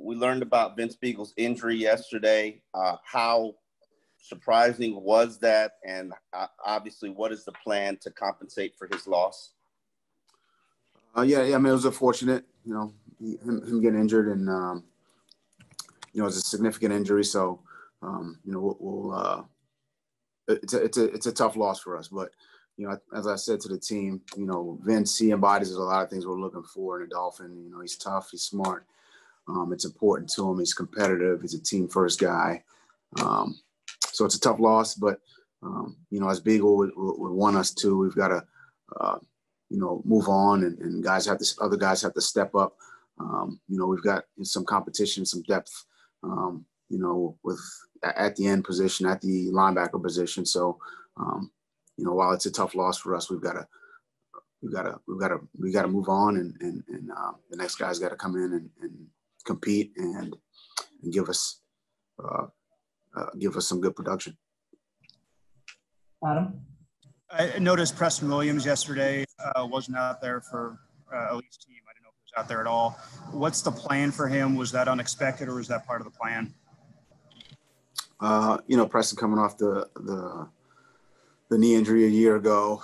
we learned about Vince Beagle's injury yesterday. How surprising was that? And obviously, what is the plan to compensate for his loss? Yeah. I mean, it was unfortunate, him getting injured, and it was a significant injury. So, it's a tough loss for us. But as I said to the team, Vince, he embodies a lot of things we're looking for in a Dolphin. He's tough, he's smart. It's important to him. He's competitive. He's a team first guy. So it's a tough loss, but as Beagle would want us to, we've got to move on, and other guys have to step up. We've got some competition, some depth, with at the end position, at the linebacker position. So, while it's a tough loss for us, we've got to move on, and the next guy's got to come in and compete and give us some good production. Adam? I noticed Preston Williams yesterday wasn't out there for Elite's team. I didn't know if he was out there at all. What's the plan for him? Was that unexpected, or was that part of the plan? Preston coming off the knee injury a year ago.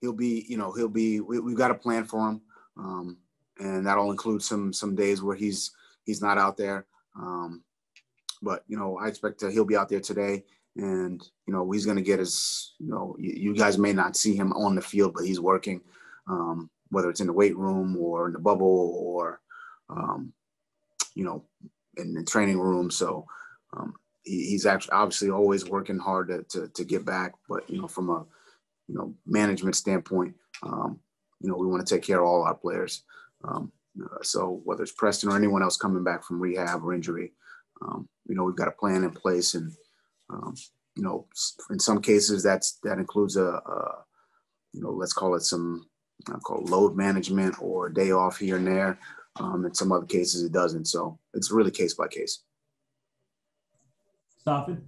We've got a plan for him. And that'll include some days where he's not out there. But I expect he'll be out there today, and he's going to get his. You guys may not see him on the field, but he's working, whether it's in the weight room or in the bubble or in the training room. So he's actually obviously always working hard to get back. But from a management standpoint, we want to take care of all our players. So whether it's Preston or anyone else coming back from rehab or injury, we've got a plan in place, and in some cases that includes let's call it load management or a day off here and there. In some other cases it doesn't. So it's really case by case. Safid?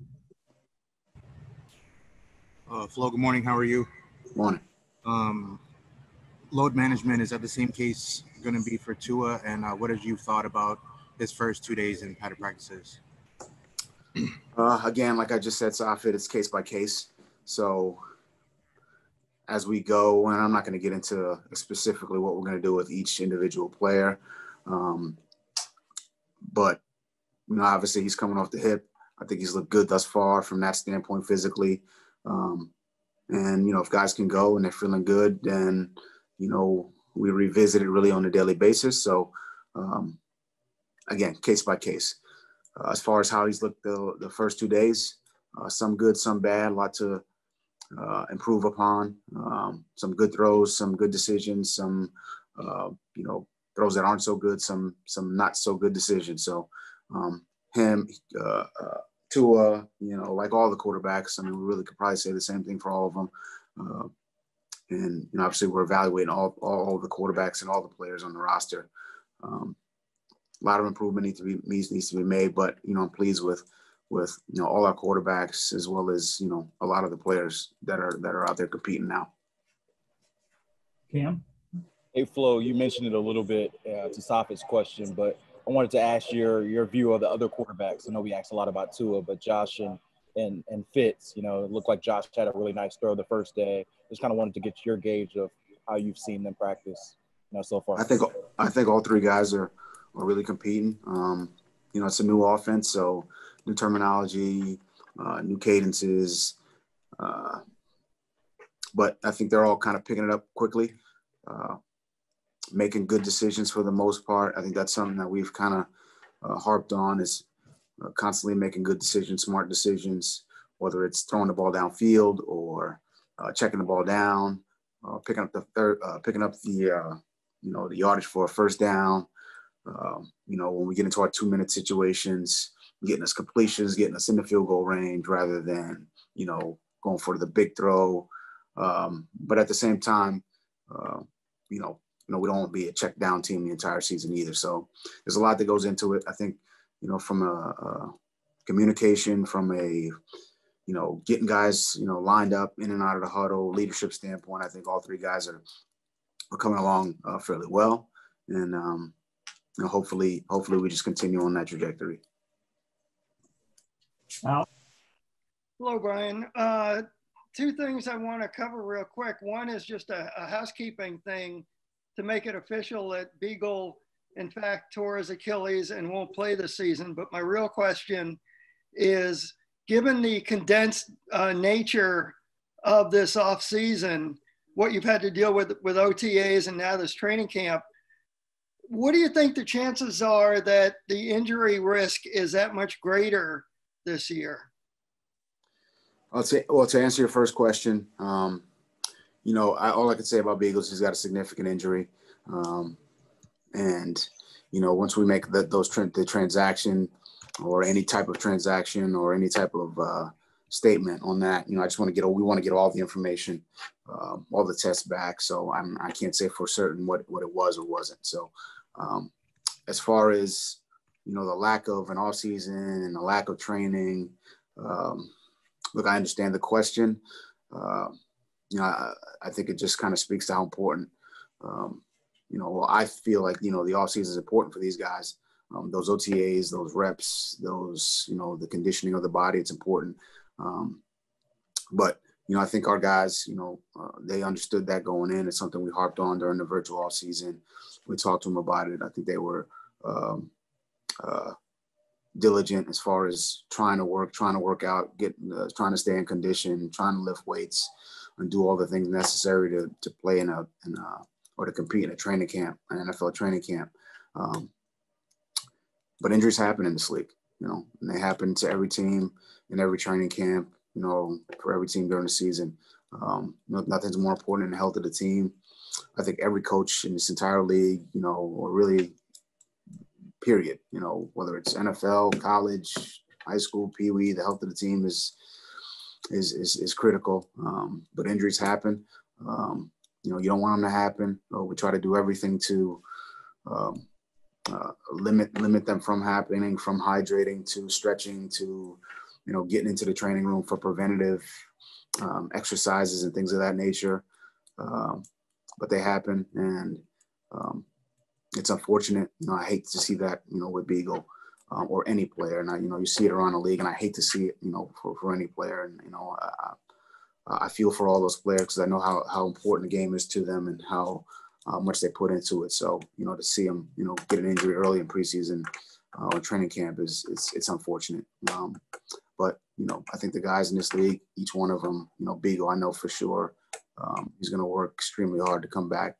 Flo, good morning. How are you? Morning. Load management, is that the same case going to be for Tua? And what have you thought about his first 2 days in padded practices? Again, like I just said, Safid, it's case by case. So as we go, and I'm not going to get into specifically what we're going to do with each individual player. But, obviously he's coming off the hip. I think he's looked good thus far from that standpoint physically. And, if guys can go and they're feeling good, then, we revisit it really on a daily basis. So, again, case by case. As far as how he's looked the first 2 days, some good, some bad, a lot to improve upon. Some good throws, some good decisions, some, throws that aren't so good, some not so good decisions. So Tua, like all the quarterbacks, I mean, we really could probably say the same thing for all of them. And obviously we're evaluating all the quarterbacks and all the players on the roster. A lot of improvement needs to be made, but I'm pleased with all our quarterbacks, as well as a lot of the players that are out there competing now. Cam? Hey Flo, you mentioned it a little bit to Safid's question, but I wanted to ask your view of the other quarterbacks. I know we asked a lot about Tua, but Josh and Fitz, it looked like Josh had a really nice throw the first day. Just kind of wanted to get your gauge of how you've seen them practice, so far. I think all three guys are really competing. It's a new offense, so new terminology, new cadences. But I think they're all kind of picking it up quickly, making good decisions for the most part. I think that's something that we've kind of harped on, is constantly making good decisions, smart decisions, whether it's throwing the ball downfield or checking the ball down, picking up the yardage for a first down. When we get into our 2-minute situations, getting us completions, getting us in the field goal range rather than, going for the big throw. But at the same time, we don't want to be a check down team the entire season either. So there's a lot that goes into it. I think, from a communication, from a, getting guys, lined up in and out of the huddle, leadership standpoint, I think all three guys are coming along fairly well. And, hopefully we just continue on that trajectory. Hello, Brian. Two things I want to cover real quick. One is just a housekeeping thing to make it official that Beagle, in fact, tore his Achilles and won't play this season. But my real question is, given the condensed nature of this offseason, what you've had to deal with OTAs and now this training camp, what do you think the chances are that the injury risk is that much greater this year? Well, to answer your first question, all I can say about Beagles, he's got a significant injury. And once we make the transaction or any type of transaction or any type of statement on that, we want to get all the information, all the tests back. So I can't say for certain what it was or wasn't. So as far as, the lack of an off season and the lack of training, look, I understand the question. I think it just kind of speaks to how important, I feel like, the offseason is important for these guys. Those OTAs, those reps, those, the conditioning of the body, it's important. But, I think our guys, they understood that going in. It's something we harped on during the virtual offseason. We talked to them about it. I think they were diligent as far as trying to work out, trying to stay in condition, trying to lift weights and do all the things necessary to play or to compete in a training camp, an NFL training camp. But injuries happen in this league, and they happen to every team in every training camp, for every team during the season. Nothing's more important than the health of the team. I think every coach in this entire league, or really period, whether it's NFL, college, high school, Pee Wee, the health of the team is critical. But injuries happen. You don't want them to happen. We try to do everything to limit them from happening, from hydrating to stretching to, getting into the training room for preventative exercises and things of that nature. But they happen, and it's unfortunate. I hate to see that, with Beagle or any player. And you see it around the league, and I hate to see it, for any player. And, I feel for all those players because I know how important the game is to them and how much they put into it. So, to see them, get an injury early in preseason or training camp it's unfortunate. But, I think the guys in this league, each one of them, Beagle, I know for sure, he's going to work extremely hard to come back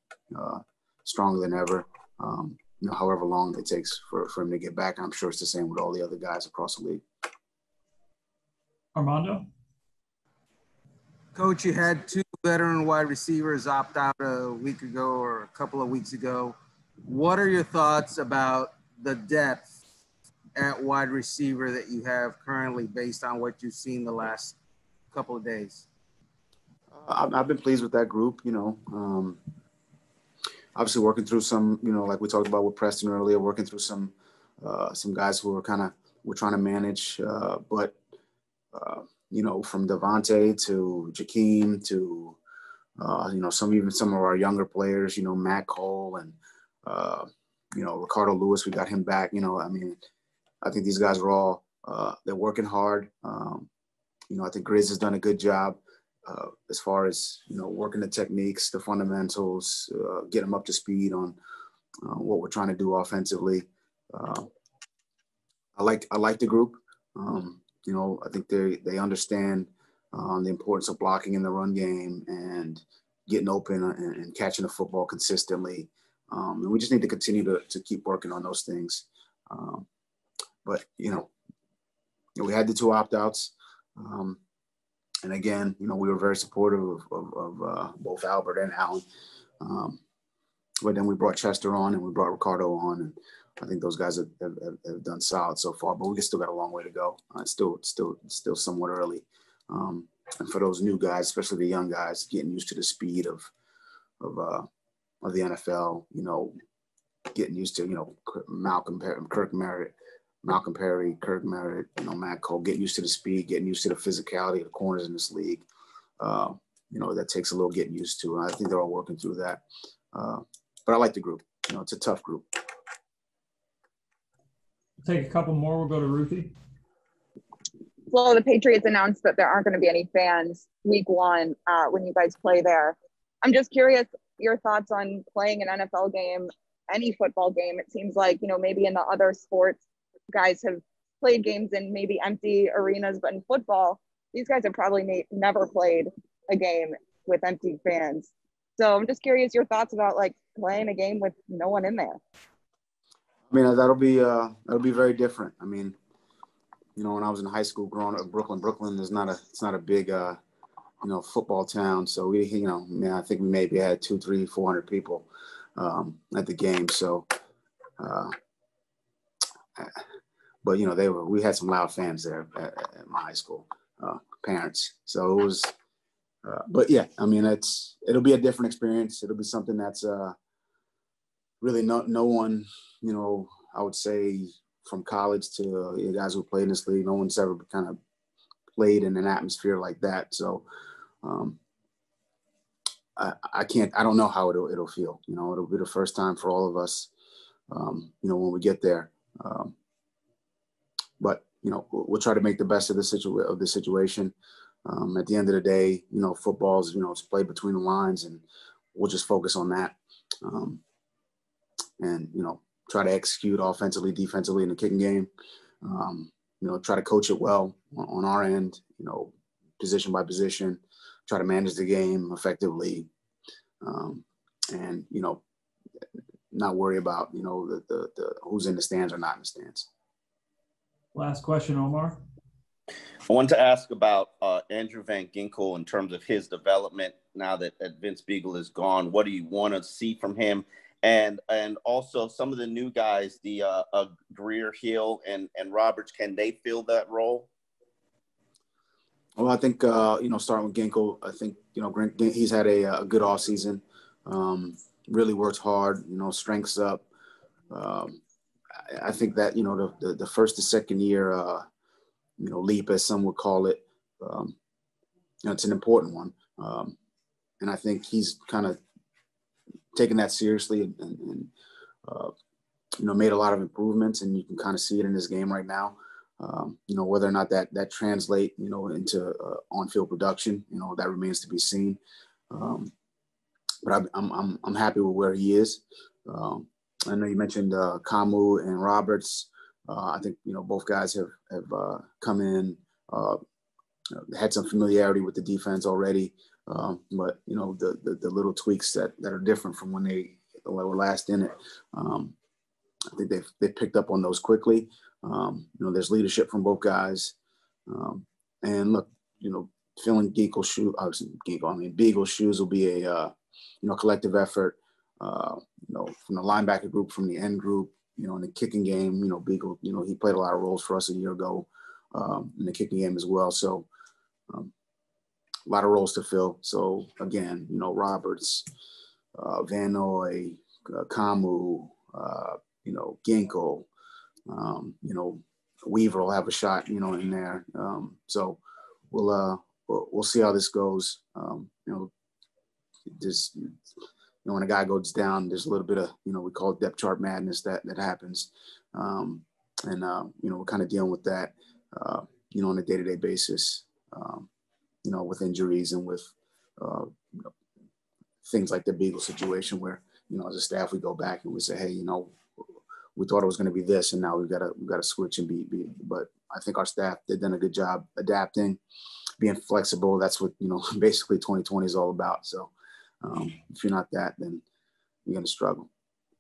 stronger than ever. However long it takes for him to get back. I'm sure it's the same with all the other guys across the league. Armando? Coach, you had two veteran wide receivers opt out a week ago or a couple of weeks ago. What are your thoughts about the depth at wide receiver that you have currently based on what you've seen the last couple of days? I've been pleased with that group, obviously working through some, like we talked about with Preston earlier, working through some guys who are we're trying to manage, but from Devontae to Jakeem to, some of our younger players, Matt Cole and, Ricardo Louis, we got him back, I think these guys are all, they're working hard. I think Grizz has done a good job as far as, working the techniques, the fundamentals, get them up to speed on what we're trying to do offensively. I like the group. I think they understand the importance of blocking in the run game and getting open and catching the football consistently. And we just need to continue to keep working on those things. But, we had the two opt-outs. And again, we were very supportive of both Albert and Allen. But then we brought Chester on and we brought Ricardo on. And I think those guys have done solid so far, but we still got a long way to go. It's still somewhat early. And for those new guys, especially the young guys, getting used to the speed of the NFL, getting used to, Malcolm Perry, Kirk Merritt, Matt Cole, getting used to the speed, getting used to the physicality of the corners in this league. That takes a little getting used to. And I think they're all working through that. But I like the group. It's a tough group. Take a couple more. We'll go to Ruthie. Well, the Patriots announced that there aren't going to be any fans week 1 when you guys play there. I'm just curious your thoughts on playing an NFL game, any football game. It seems like, maybe in the other sports, guys have played games in maybe empty arenas, but in football, these guys have probably never played a game with empty fans. So I'm just curious your thoughts about like playing a game with no one in there. I mean, that'll be very different. I mean, when I was in high school growing up in Brooklyn is it's not a big, football town. So we, I think we maybe had 200, 300, 400 people at the game. So, but we had some loud fans there at my high school, parents. So it was, but yeah, I mean, it'll be a different experience. It'll be something that's really no one, I would say from college to guys who played in this league, no one's ever kind of played in an atmosphere like that. So I don't know how it'll feel. It'll be the first time for all of us, when we get there. But we'll try to make the best of the situation. At the end of the day, football is, it's played between the lines, and we'll just focus on that. And try to execute offensively, defensively in the kicking game. Try to coach it well on our end, position by position, try to manage the game effectively. And, not worry about, the who's in the stands or not in the stands. Last question, Omar. I wanted to ask about Andrew Van Ginkel in terms of his development now that Vince Biegel is gone. What do you want to see from him? And also some of the new guys, the Greer, Hill, and Roberts, can they fill that role? Well, I think, starting with Ginkel, I think, he's had a good offseason, really worked hard, strengths up. I think that, the first to second year, leap, as some would call it, it's an important one. And I think he's kind of taken that seriously and made a lot of improvements, and you can kind of see it in his game right now. Whether or not that translate, into on-field production, that remains to be seen. But I'm happy with where he is. I know you mentioned Kamu and Roberts. I think, both guys have come in, had some familiarity with the defense already. But, the little tweaks that are different from when they were last in it, I think they've picked up on those quickly. There's leadership from both guys. And look, filling Beagle's shoes will be a collective effort, from the linebacker group, from the end group, in the kicking game, Beagle, he played a lot of roles for us a year ago in the kicking game as well. So a lot of roles to fill. So again, Roberts, Van Noy, Kamu, Ginkel, Weaver will have a shot, in there. So we'll see how this goes. Just, when a guy goes down, there's a little bit of, we call it depth chart madness that happens. And we're kind of dealing with that, on a day-to-day basis, with injuries and with, things like the Beagle situation where, as a staff, we go back and we say, hey, we thought it was going to be this, and now we've got to switch and be. But I think our staff, they've done a good job adapting, being flexible. That's what, basically 2020 is all about. So if you're not that, then you're going to struggle.